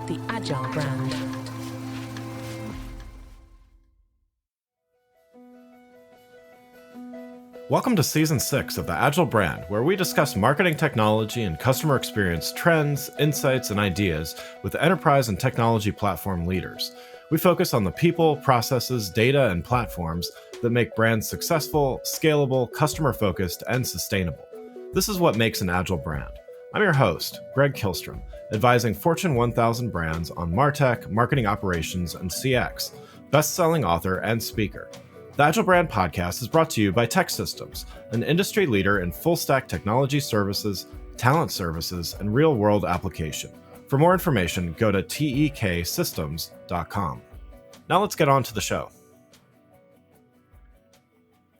the Agile brand. Welcome to Season 6 of the Agile brand, where we discuss marketing technology and customer experience trends, insights, and ideas with enterprise and technology platform leaders. We focus on the people, processes, data, and platforms that make brands successful, scalable, customer-focused, and sustainable. This is what makes an Agile brand. I'm your host, Greg Kihlstrom, advising Fortune 1000 brands on MarTech, marketing operations, and CX, best-selling author and speaker. The Agile Brand Podcast is brought to you by TechSystems, an industry leader in full-stack technology services, talent services, and real-world application. For more information, go to teksystems.com. Now let's get on to the show.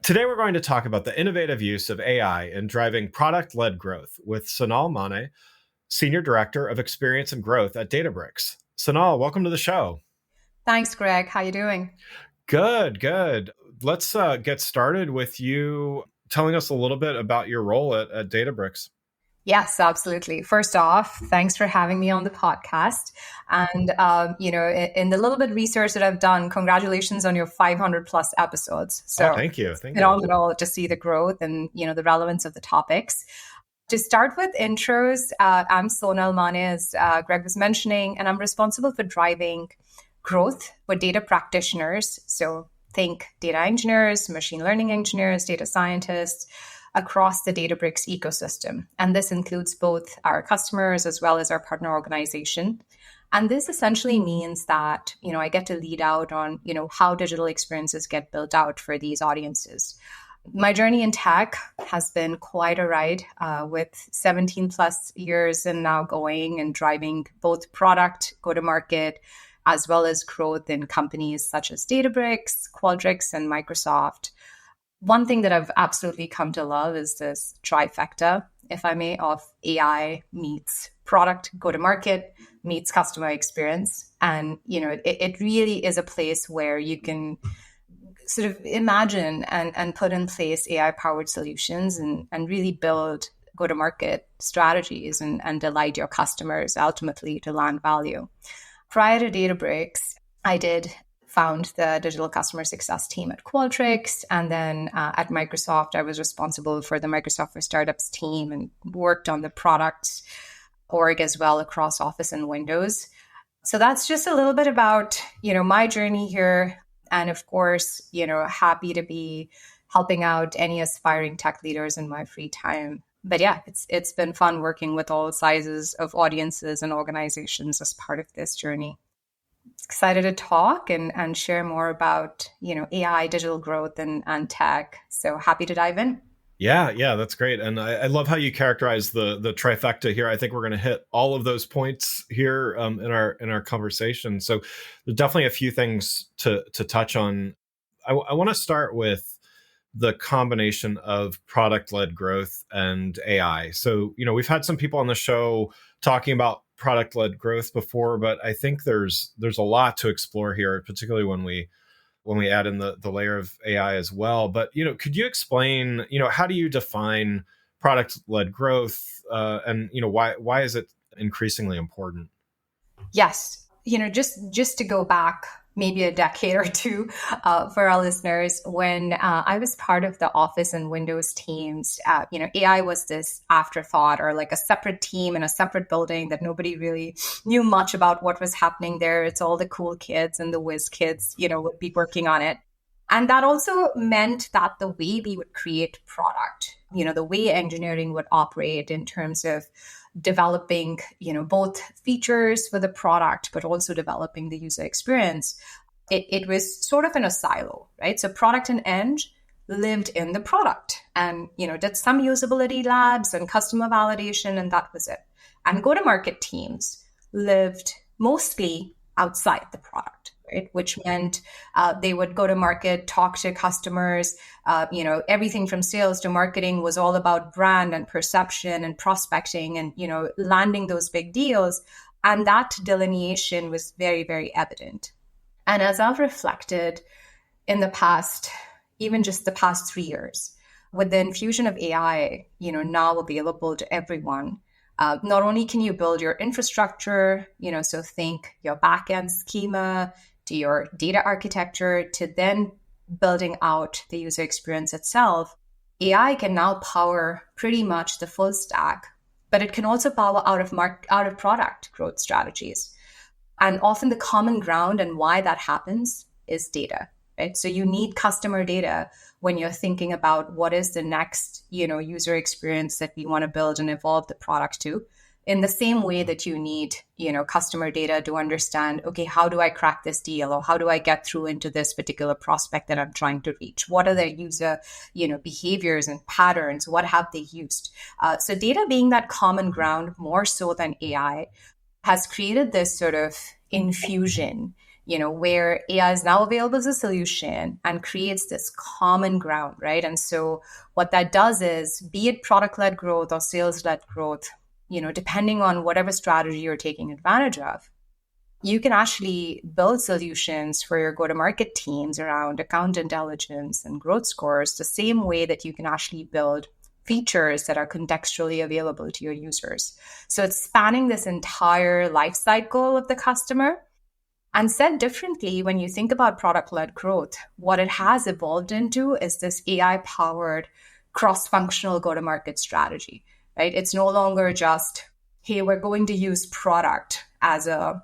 Today we're going to talk about the innovative use of AI in driving product-led growth with Sonal Mane, Senior Director of Experience and Growth at Databricks. Sonal, welcome to the show. Thanks, Greg. How are you doing? Good. Let's get started with you telling us a little bit about your role at Databricks. Yes, absolutely. First off, thanks for having me on the podcast. And, in the little bit of research that I've done, congratulations on your 500 plus episodes. So thank you. Phenomenal to see the growth and, the relevance of the topics. To start with intros, I'm Sonal Mane, as Greg was mentioning, and I'm responsible for driving growth for data practitioners. So think data engineers, machine learning engineers, data scientists across the Databricks ecosystem. And this includes both our customers as well as our partner organization. And this essentially means that, I get to lead out on, how digital experiences get built out for these audiences. My journey in tech has been quite a ride with 17 plus years and now going and driving both product, go-to-market, as well as growth in companies such as Databricks, Qualtrics, and Microsoft. One thing that I've absolutely come to love is this trifecta, if I may, of AI meets product, go-to-market, meets customer experience. And, it really is a place where you can sort of imagine and put in place AI-powered solutions and really build go-to-market strategies and delight your customers ultimately to land value. Prior to Databricks, I did found the digital customer success team at Qualtrics. And then at Microsoft, I was responsible for the Microsoft for Startups team and worked on the product org as well across Office and Windows. So that's just a little bit about, my journey here. And of course, happy to be helping out any aspiring tech leaders in my free time. But yeah, it's been fun working with all sizes of audiences and organizations as part of this journey. Excited to talk and share more about, AI, digital growth, and tech. So happy to dive in. Yeah, that's great. And I love how you characterize the trifecta here. I think we're going to hit all of those points here in our conversation. So there's definitely a few things to touch on. I want to start with the combination of product-led growth and AI. So, we've had some people on the show talking about product-led growth before, but I think there's a lot to explore here, particularly when we add in the layer of AI as well. But, could you explain, how do you define product-led growth and, why is it increasingly important? Yes. Just to go back maybe a decade or two for our listeners, when I was part of the Office and Windows teams, AI was this afterthought or like a separate team in a separate building that nobody really knew much about what was happening there. It's all the cool kids and the whiz kids, would be working on it. And that also meant that the way we would create product, the way engineering would operate in terms of developing, both features for the product, but also developing the user experience. It was sort of in a silo, right? So product and eng lived in the product and, did some usability labs and customer validation, and that was it. And go-to-market teams lived mostly outside the product. Right? Which meant they would go to market, talk to customers. Everything from sales to marketing was all about brand and perception and prospecting and, landing those big deals. And that delineation was very, very evident. And as I've reflected in the past, even just the past 3 years, with the infusion of AI, now available to everyone, Not only can you build your infrastructure, so think your backend schema to your data architecture to then building out the user experience itself, AI can now power pretty much the full stack, but it can also power out of product growth strategies. And often the common ground and why that happens is data, right? So you need customer data when you're thinking about what is the next, user experience that we want to build and evolve the product to. In the same way that you need, customer data to understand, okay, how do I crack this deal, or how do I get through into this particular prospect that I'm trying to reach? What are their user, behaviors and patterns? What have they used? So data being that common ground more so than AI has created this sort of infusion, where AI is now available as a solution and creates this common ground, right? And so what that does is, be it product-led growth or sales-led growth, depending on whatever strategy you're taking advantage of, you can actually build solutions for your go-to-market teams around account intelligence and growth scores the same way that you can actually build features that are contextually available to your users. So it's spanning this entire life cycle of the customer. And said differently, when you think about product-led growth, what it has evolved into is this AI-powered cross-functional go-to-market strategy, right? It's no longer just, hey, we're going to use product as a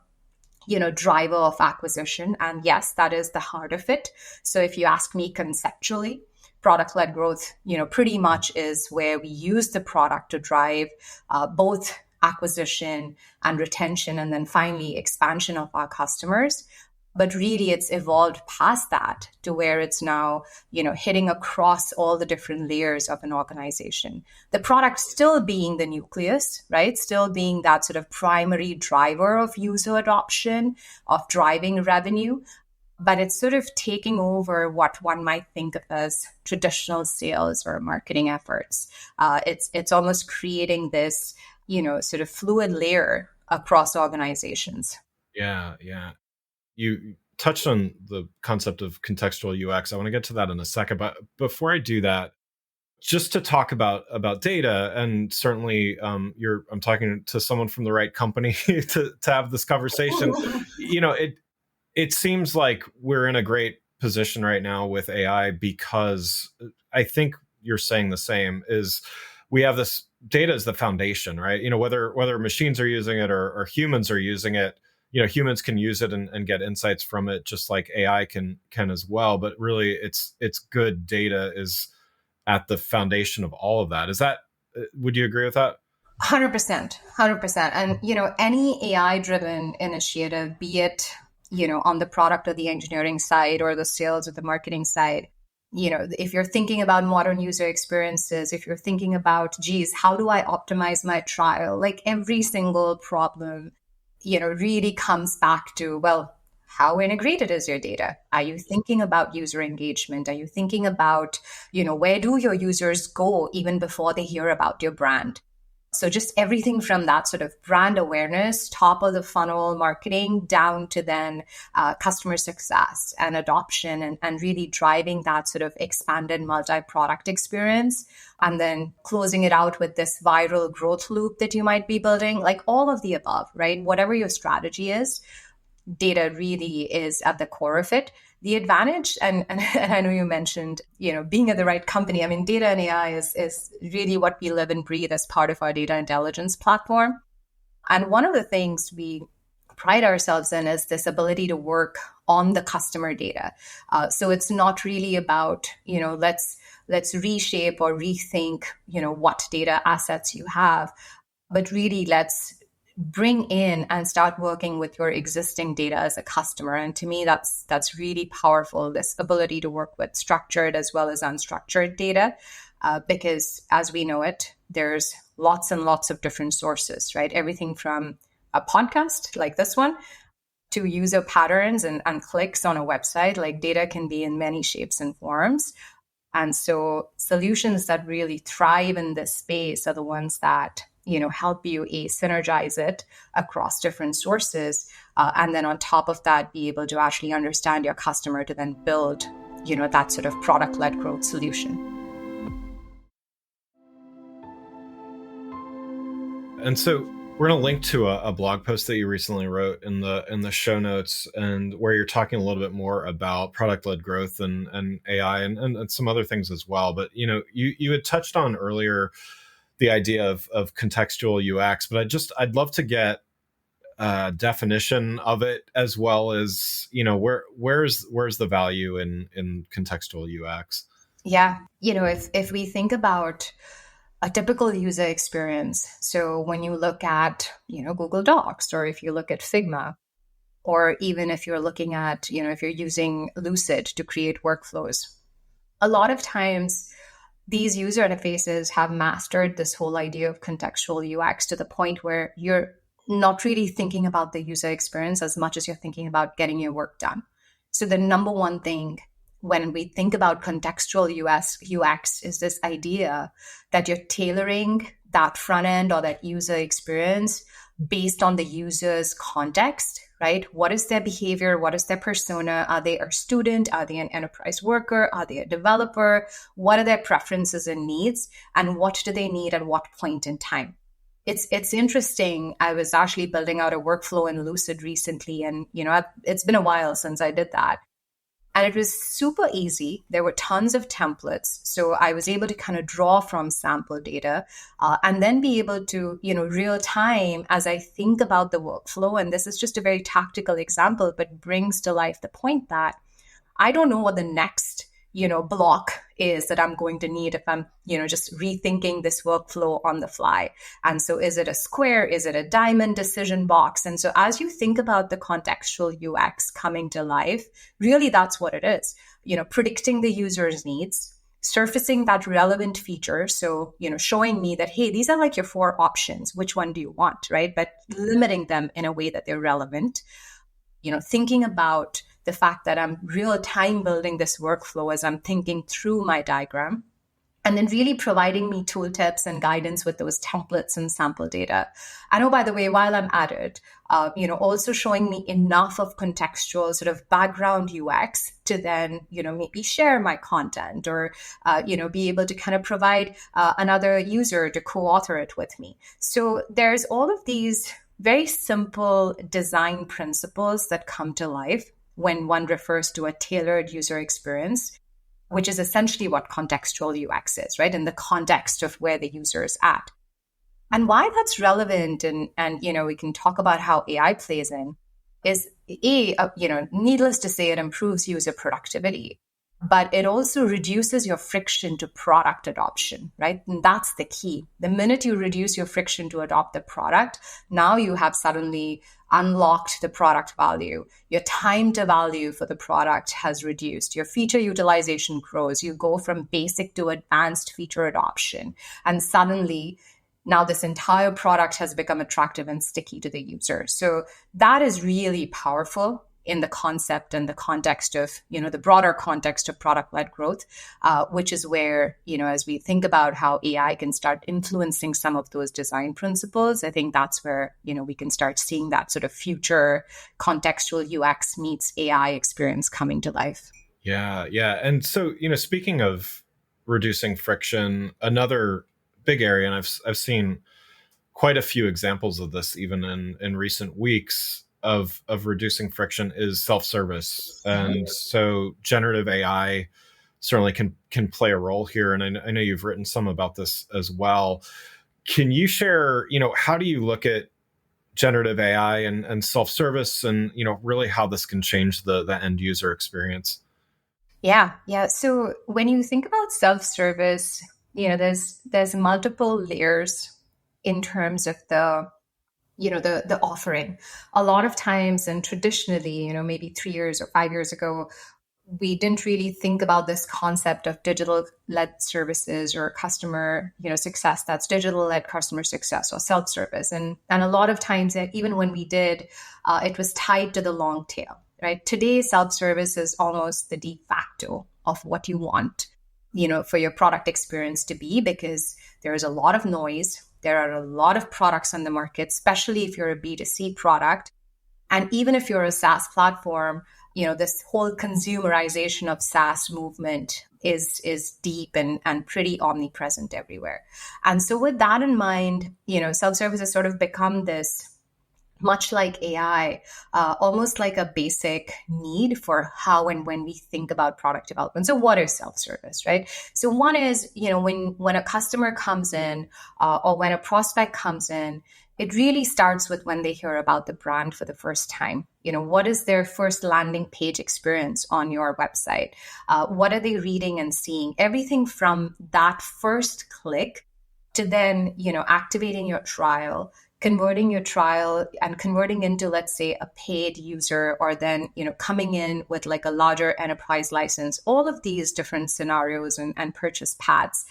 driver of acquisition. And yes, that is the heart of it. So if you ask me conceptually, product-led growth, pretty much is where we use the product to drive both acquisition and retention, and then finally expansion of our customers. But really, it's evolved past that to where it's now, hitting across all the different layers of an organization. The product still being the nucleus, right? Still being that sort of primary driver of user adoption, of driving revenue. But it's sort of taking over what one might think of as traditional sales or marketing efforts. It's almost creating this, sort of fluid layer across organizations. Yeah. You touched on the concept of contextual UX. I want to get to that in a second, but before I do that, just to talk about data, and certainly I'm talking to someone from the right company to have this conversation. It seems like we're in a great position right now with AI, because I think you're saying the same, is we have this data as the foundation, right? Whether machines are using it or humans are using it, humans can use it and get insights from it, just like AI can as well. But really, it's good data is at the foundation of all of that. Is that, would you agree with that? 100%. And, any AI driven initiative, be it, on the product or the engineering side or the sales or the marketing side, if you're thinking about modern user experiences, if you're thinking about, geez, how do I optimize my trial? Like every single problem, really comes back to, well, how integrated is your data? Are you thinking about user engagement? Are you thinking about, where do your users go even before they hear about your brand? So just everything from that sort of brand awareness, top of the funnel marketing, down to then customer success and adoption, and really driving that sort of expanded multi-product experience, and then closing it out with this viral growth loop that you might be building, like all of the above, right? Whatever your strategy is, data really is at the core of it. The advantage, and I know you mentioned, being at the right company. I mean, data and AI is really what we live and breathe as part of our data intelligence platform. And one of the things we pride ourselves in is this ability to work on the customer data. So it's not really about, let's reshape or rethink, what data assets you have, but really let's bring in and start working with your existing data as a customer. And to me, that's really powerful, this ability to work with structured as well as unstructured data, because as we know it, there's lots and lots of different sources, right? Everything from a podcast like this one to user patterns and clicks on a website. Like data can be in many shapes and forms. And so solutions that really thrive in this space are the ones that help you synergize it across different sources. And then on top of that, be able to actually understand your customer to then build, that sort of product-led growth solution. And so we're going to link to a blog post that you recently wrote in the show notes, and where you're talking a little bit more about product-led growth and AI and some other things as well. But you had touched on earlier the idea of contextual UX, but I'd love to get a definition of it, as well as where's the value in contextual UX. Yeah, if we think about a typical user experience, so when you look at Google Docs, or if you look at Figma, or even if you're looking at if you're using Lucid to create workflows, a lot of times these user interfaces have mastered this whole idea of contextual UX to the point where you're not really thinking about the user experience as much as you're thinking about getting your work done. So the number one thing when we think about contextual UX is this idea that you're tailoring that front end or that user experience based on the user's context, right? What is their behavior? What is their persona? Are they a student? Are they an enterprise worker? Are they a developer? What are their preferences and needs? And what do they need at what point in time? It's interesting. I was actually building out a workflow in Lucid recently, and it's been a while since I did that. And it was super easy. There were tons of templates. So I was able to kind of draw from sample data and then be able to, real time, as I think about the workflow. And this is just a very tactical example, but brings to life the point that I don't know what the next block is that I'm going to need if I'm, just rethinking this workflow on the fly. And so is it a square? Is it a diamond decision box? And so as you think about the contextual UX coming to life, really that's what it is, predicting the user's needs, surfacing that relevant feature. So, showing me that, hey, these are like your 4 options. Which one do you want, right? But limiting them in a way that they're relevant. Thinking about the fact that I'm real time building this workflow as I'm thinking through my diagram, and then really providing me tooltips and guidance with those templates and sample data. And oh, by the way, while I'm at it, also showing me enough of contextual sort of background UX to then, maybe share my content or, be able to kind of provide another user to co-author it with me. So there's all of these very simple design principles that come to life when one refers to a tailored user experience, which is essentially what contextual UX is, right? In the context of where the user is at. And why that's relevant, and we can talk about how AI plays in, is needless to say, it improves user productivity, but it also reduces your friction to product adoption, right? And that's the key. The minute you reduce your friction to adopt the product, now you have suddenly unlocked the product value. Your time to value for the product has reduced. Your feature utilization grows. You go from basic to advanced feature adoption. And suddenly, now this entire product has become attractive and sticky to the user. So that is really powerful in the concept and the context of, the broader context of product-led growth, which is where, as we think about how AI can start influencing some of those design principles, I think that's where, we can start seeing that sort of future contextual UX meets AI experience coming to life. Yeah. And so, speaking of reducing friction, another big area, and I've seen quite a few examples of this even in recent weeks, of reducing friction, is self-service. And so generative AI certainly can play a role here. And I know you've written some about this as well. Can you share, how do you look at generative AI and self-service, and, really how this can change the end user experience? Yeah. So when you think about self-service, there's multiple layers in terms of the offering. A lot of times, and traditionally, maybe 3 years or 5 years ago, we didn't really think about this concept of digital-led services or customer, success. That's digital-led customer success or self-service. And a lot of times, even when we did, it was tied to the long tail, right? Today, self-service is almost the de facto of what you want, for your product experience to be, because there is a lot of noise. There are a lot of products on the market, especially if you're a B2C product. And even if you're a SaaS platform, this whole consumerization of SaaS movement is deep and pretty omnipresent everywhere. And so with that in mind, self-service has sort of become this, much like AI, almost like a basic need for how and when we think about product development. So what is self-service, right? So one is, when a customer comes in, or when a prospect comes in, it really starts with when they hear about the brand for the first time. What is their first landing page experience on your website? What are they reading and seeing? Everything from that first click to then, activating your trial, converting your trial and converting into, let's say, a paid user, or then, coming in with like a larger enterprise license. All of these different scenarios and purchase paths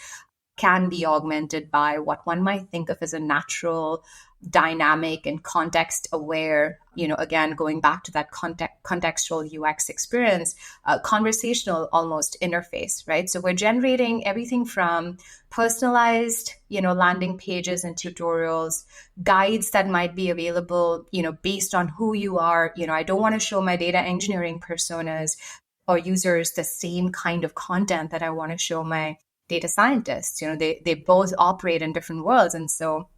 can be augmented by what one might think of as a natural, dynamic, and context aware, again, going back to that contextual UX experience, conversational almost interface, right? So we're generating everything from personalized, landing pages and tutorials, guides that might be available, based on who you are. I don't want to show my data engineering personas or users the same kind of content that I want to show my data scientists. They both operate in different worlds. And so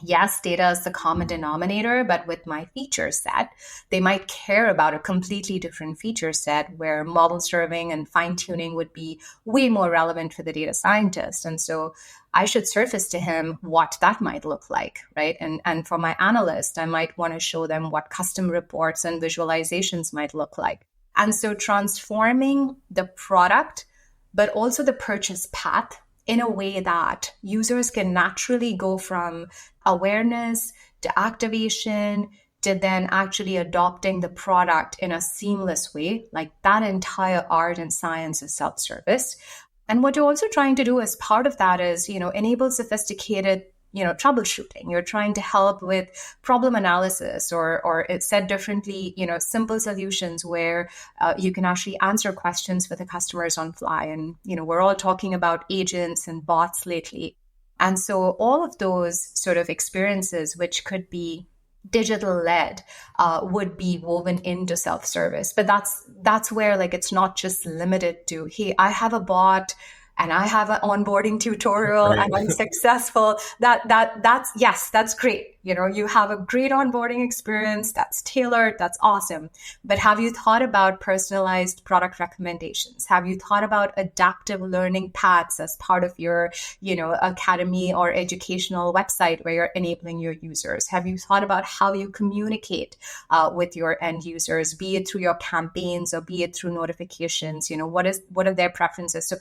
yes, data is the common denominator, but with my feature set, they might care about a completely different feature set where model serving and fine tuning would be way more relevant for the data scientist. And so I should surface to him what that might look like, right? And for my analyst, I might want to show them what custom reports and visualizations might look like. And so transforming the product, but also the purchase path in a way that users can naturally go from awareness to activation to then actually adopting the product in a seamless way. Like that entire art and science of self-service. And what you're also trying to do as part of that is, enable sophisticated troubleshooting. You're trying to help with problem analysis, or it's said differently, simple solutions where you can actually answer questions for the customers on fly. And, we're all talking about agents and bots lately. And so all of those sort of experiences, which could be digital led, would be woven into self-service. But that's where, like, it's not just limited to, hey, I have a bot and I have an onboarding tutorial and I'm successful. That's great. You have a great onboarding experience. That's tailored. That's awesome. But have you thought about personalized product recommendations? Have you thought about adaptive learning paths as part of your, academy or educational website where you're enabling your users? Have you thought about how you communicate with your end users, be it through your campaigns or be it through notifications? What are their preferences? So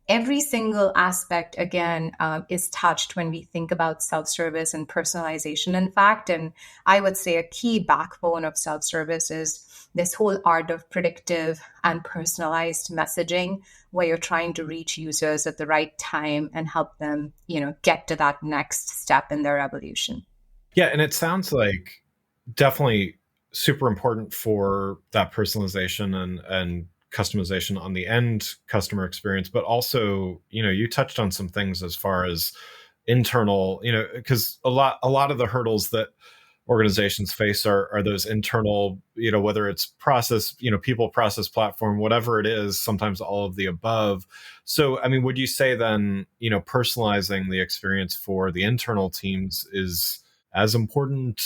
every single aspect, again, is touched when we think about self-service and personalization, in fact. And I would say a key backbone of self-service is this whole art of predictive and personalized messaging, where you're trying to reach users at the right time and help them, get to that next step in their evolution. Yeah, and it sounds like definitely super important for that personalization and customization on the end customer experience, but also, you touched on some things as far as internal, because a lot of the hurdles that organizations face are those internal, whether it's process, people, process, platform, whatever it is, sometimes all of the above. So, I mean, would you say then, personalizing the experience for the internal teams is as important?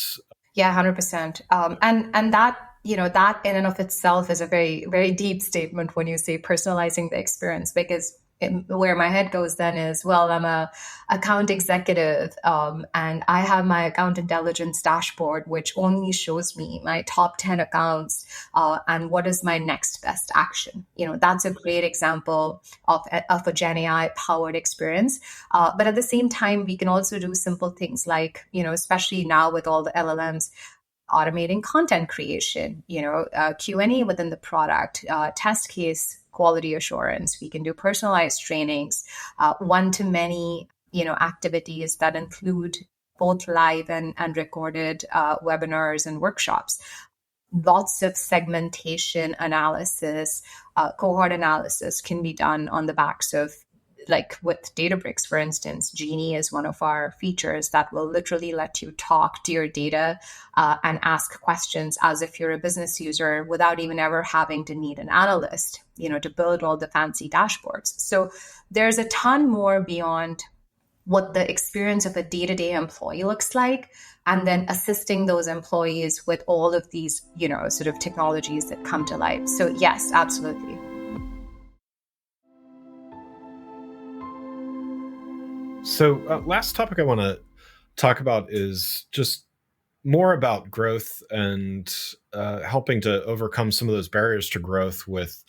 Yeah, 100%. And that, that in and of itself is a very, very deep statement when you say personalizing the experience, because where my head goes then is, well, I'm a account executive, and I have my account intelligence dashboard, which only shows me my top 10 accounts, and what is my next best action. That's a great example of a Gen AI powered experience. But at the same time, we can also do simple things like, especially now with all the LLMs, automating content creation, Q&A within the product, test case quality assurance. We can do personalized trainings, one-to-many, activities that include both live and recorded webinars and workshops. Lots of segmentation analysis, cohort analysis can be done on the backs of like with Databricks, for instance, Genie is one of our features that will literally let you talk to your data and ask questions as if you're a business user without even ever having to need an analyst, to build all the fancy dashboards. So there's a ton more beyond what the experience of a day-to-day employee looks like, and then assisting those employees with all of these, sort of technologies that come to life. So yes, absolutely. So, last topic I want to talk about is just more about growth and helping to overcome some of those barriers to growth with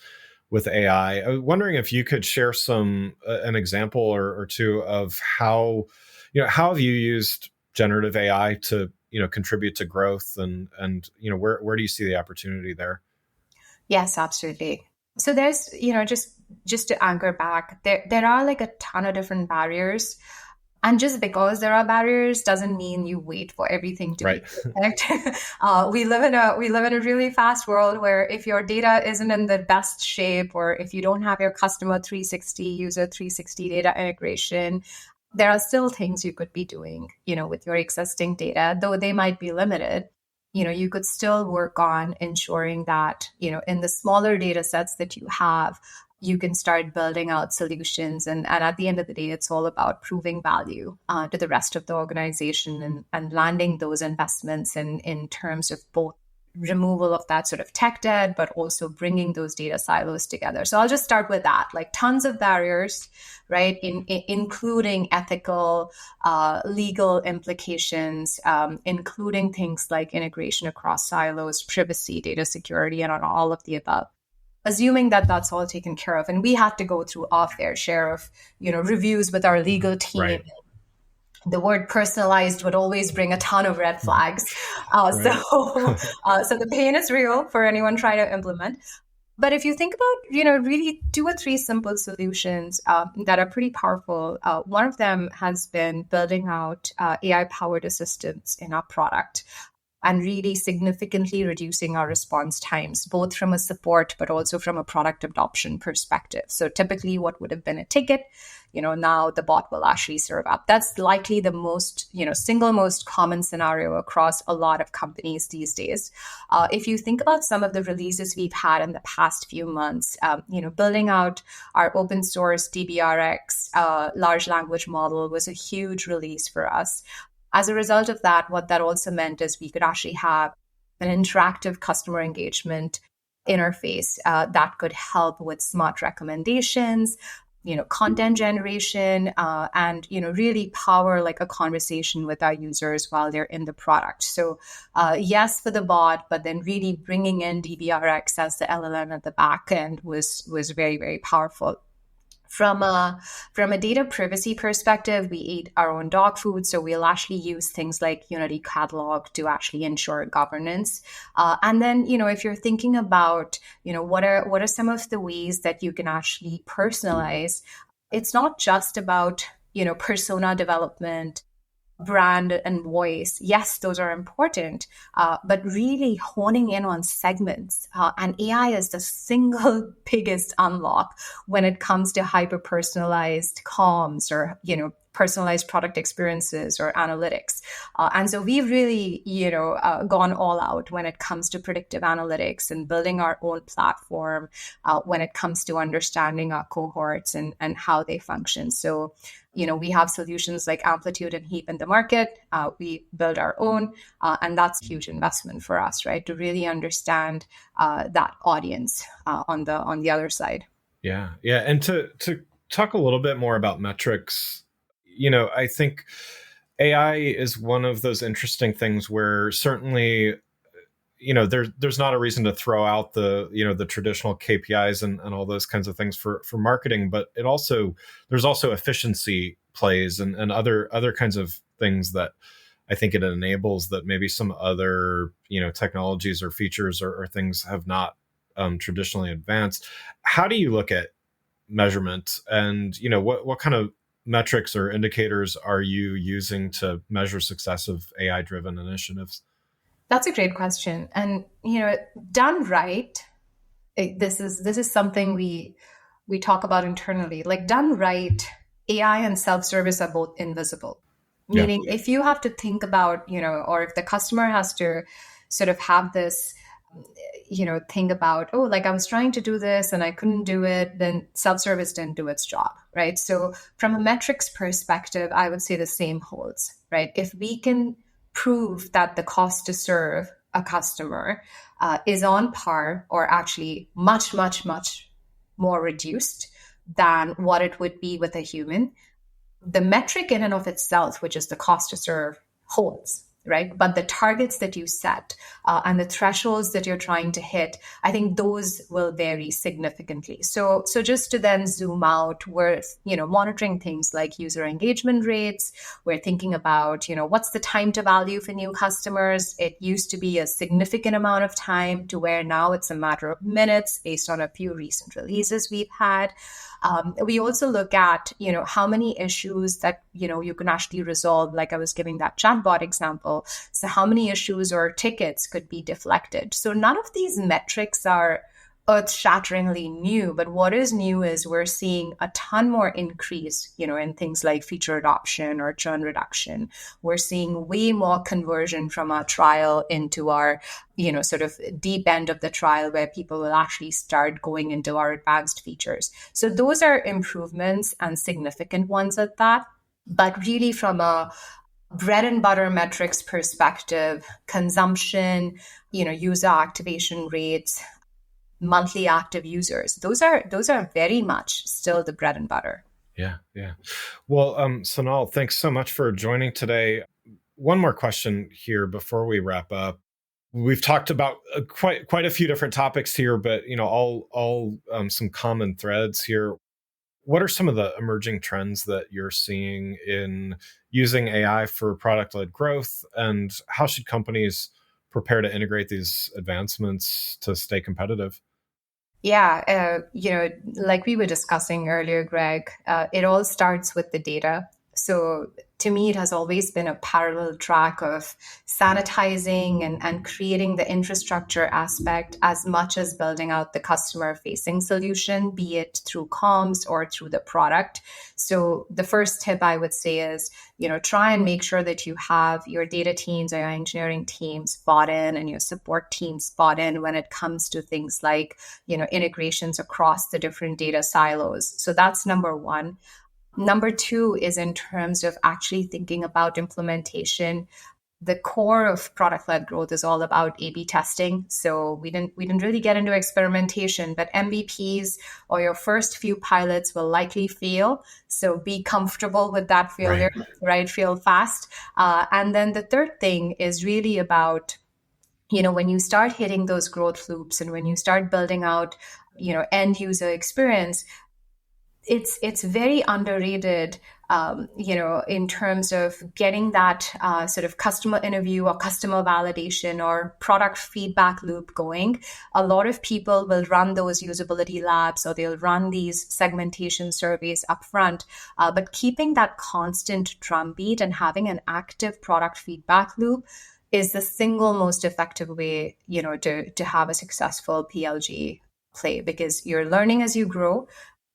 AI. I was wondering if you could share an example or two of how have you used generative AI to contribute to growth, and where do you see the opportunity there? Yes, absolutely. So there's, just to anchor back, there are like a ton of different barriers. And just because there are barriers doesn't mean you wait for everything to be Right. perfect. We live in a really fast world where if your data isn't in the best shape, or if you don't have your customer 360 user 360 data integration, there are still things you could be doing, with your existing data, though they might be limited. You could still work on ensuring that, in the smaller data sets that you have, you can start building out solutions. And at the end of the day, it's all about proving value to the rest of the organization, and landing those investments in terms of both removal of that sort of tech debt, but also bringing those data silos together. So I'll just start with that, like tons of barriers, right? Including ethical, legal implications, including things like integration across silos, privacy, data security, and on all of the above. Assuming that that's all taken care of, and we had to go through our fair share of, reviews with our legal team. Right. The word personalized would always bring a ton of red flags. Right. So the pain is real for anyone trying to implement. But if you think about, really 2 or 3 simple solutions that are pretty powerful, one of them has been building out AI-powered assistants in our product, and really significantly reducing our response times, both from a support but also from a product adoption perspective. So typically what would have been a ticket, now the bot will actually serve up. That's likely the single most common scenario across a lot of companies these days. If you think about some of the releases we've had in the past few months, building out our open source DBRX large language model was a huge release for us. As a result of that, what that also meant is we could actually have an interactive customer engagement interface that could help with smart recommendations, content generation, and really power like a conversation with our users while they're in the product. So yes, for the bot, but then really bringing in DBRX as the LLM at the back end was very, very powerful. From a data privacy perspective, we eat our own dog food, so we'll actually use things like Unity Catalog to actually ensure governance. And then, if you're thinking about, what are some of the ways that you can actually personalize, it's not just about, persona development, brand and voice. Yes, those are important, but really honing in on segments. And AI is the single biggest unlock when it comes to hyper personalized comms, or, personalized product experiences or analytics. And so we've really, gone all out when it comes to predictive analytics and building our own platform when it comes to understanding our cohorts and how they function. So, we have solutions like Amplitude and Heap in the market. We build our own, and that's a huge investment for us, right? To really understand that audience on the other side. Yeah. And to talk a little bit more about metrics, I think AI is one of those interesting things where certainly, there's not a reason to throw out the traditional KPIs and all those kinds of things for marketing, but there's also efficiency plays and other kinds of things that I think it enables that maybe some other, technologies or features or things have not traditionally advanced. How do you look at measurement, and what kind of metrics or indicators are you using to measure success of AI driven initiatives? That's a great question. And, done right, this is something we we talk about internally, like done right, AI and self-service are both invisible. Yeah. Meaning if you have to think about, or if the customer has to sort of have this, think about, oh, like I was trying to do this and I couldn't do it, then self-service didn't do its job, right? So from a metrics perspective, I would say the same holds, right? If we can prove that the cost to serve a customer is on par or actually much, much, much more reduced than what it would be with a human, the metric in and of itself, which is the cost to serve, holds, right? But the targets that you set and the thresholds that you're trying to hit, I think those will vary significantly. So just to then zoom out, we're monitoring things like user engagement rates. We're thinking about what's the time to value for new customers. It used to be a significant amount of time to where now it's a matter of minutes based on a few recent releases we've had. We also look at, how many issues that, you can actually resolve. Like I was giving that chatbot example. So how many issues or tickets could be deflected? So none of these metrics are earth-shatteringly new, but what is new is we're seeing a ton more increase, in things like feature adoption or churn reduction. We're seeing way more conversion from our trial into our, sort of deep end of the trial where people will actually start going into our advanced features. So those are improvements and significant ones at that. But really from a bread and butter metrics perspective, consumption, user activation rates, monthly active users, those are very much still the bread and butter. Yeah. Well, Sonal, thanks so much for joining today. One more question here before we wrap up. We've talked about quite a few different topics here, but all some common threads here. What are some of the emerging trends that you're seeing in using AI for product-led growth, and how should companies prepare to integrate these advancements to stay competitive? Yeah, like we were discussing earlier, Greg, it all starts with the data. So to me, it has always been a parallel track of sanitizing and creating the infrastructure aspect as much as building out the customer facing solution, be it through comms or through the product. So the first tip I would say is, try and make sure that you have your data teams or your engineering teams bought in and your support teams bought in when it comes to things like, integrations across the different data silos. So that's number one. Number two is in terms of actually thinking about implementation. The core of product-led growth is all about A/B testing. So we didn't really get into experimentation, but MVPs or your first few pilots will likely fail. So be comfortable with that failure, right? Fail fast. And then the third thing is really about, when you start hitting those growth loops and when you start building out, end user experience, it's very underrated, in terms of getting that sort of customer interview or customer validation or product feedback loop going. A lot of people will run those usability labs or they'll run these segmentation surveys upfront, but keeping that constant drumbeat and having an active product feedback loop is the single most effective way, to have a successful PLG play, because you're learning as you grow.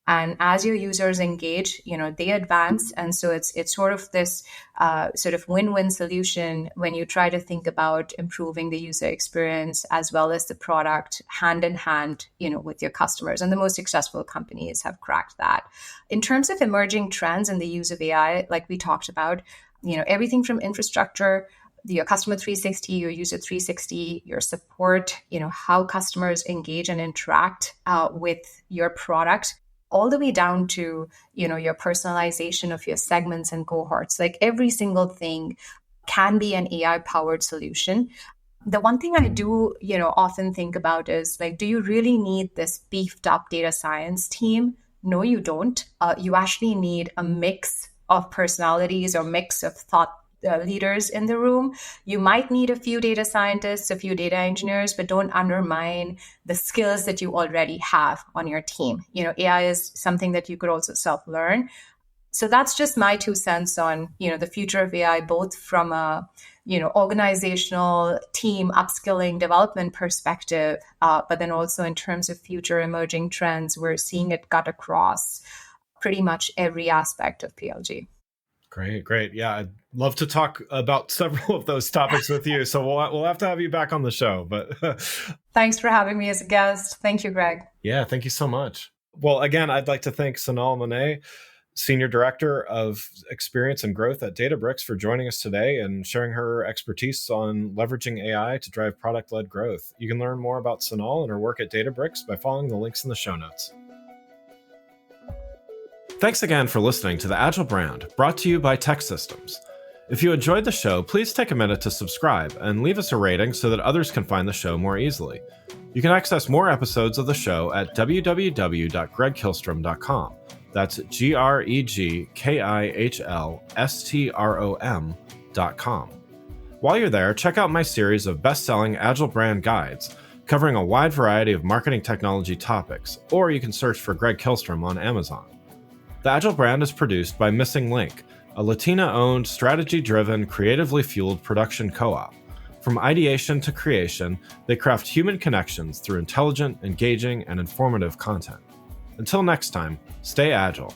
And as your users engage, they advance. And so it's sort of this sort of win-win solution when you try to think about improving the user experience as well as the product hand in hand, with your customers. And the most successful companies have cracked that. In terms of emerging trends in the use of AI, like we talked about, everything from infrastructure, your customer 360, your user 360, your support, how customers engage and interact with your product, all the way down to, your personalization of your segments and cohorts. Like every single thing can be an AI powered solution. The one thing I do, often think about is like, do you really need this beefed up data science team? No, you don't. You actually need a mix of personalities or mix of thought leaders in the room. You might need a few data scientists, a few data engineers, but don't undermine the skills that you already have on your team. AI is something that you could also self-learn. So that's just my 2 cents on, the future of AI, both from a, organizational team upskilling development perspective, but then also in terms of future emerging trends, we're seeing it cut across pretty much every aspect of PLG. Great. Yeah, I'd love to talk about several of those topics with you. So we'll have to have you back on the show. But thanks for having me as a guest. Thank you, Greg. Yeah, thank you so much. Well, again, I'd like to thank Sonal Mane, Senior Director of Experience and Growth at Databricks, for joining us today and sharing her expertise on leveraging AI to drive product-led growth. You can learn more about Sonal and her work at Databricks by following the links in the show notes. Thanks again for listening to The Agile Brand, brought to you by Tech Systems. If you enjoyed the show, please take a minute to subscribe and leave us a rating so that others can find the show more easily. You can access more episodes of the show at www.gregkillstrom.com. That's GregKihlstrom.com. While you're there, check out my series of best-selling Agile Brand guides, covering a wide variety of marketing technology topics, or you can search for Greg Kihlstrom on Amazon. The Agile Brand is produced by Missing Link, a Latina-owned, strategy-driven, creatively fueled production co-op. From ideation to creation, they craft human connections through intelligent, engaging, and informative content. Until next time, stay agile.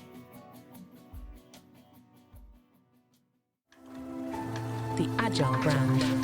The Agile Brand.